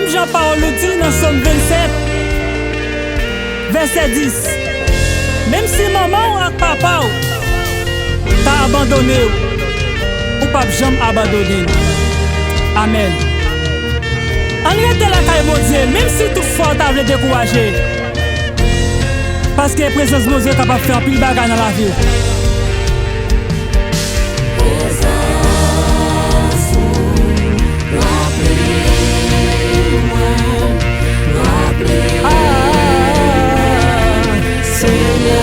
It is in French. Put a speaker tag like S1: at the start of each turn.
S1: Même Jean-Paul le dit dans Somme 27, verset 10. Même si maman ou papa t'a abandonné, ou pas jamais abandonné. Amen. En rete la caille mon Dieu, même si toutefois t'as voulu décourager. Parce que la présence de mon Dieu est capable de faire plus de bagages dans la vie. Seigneur.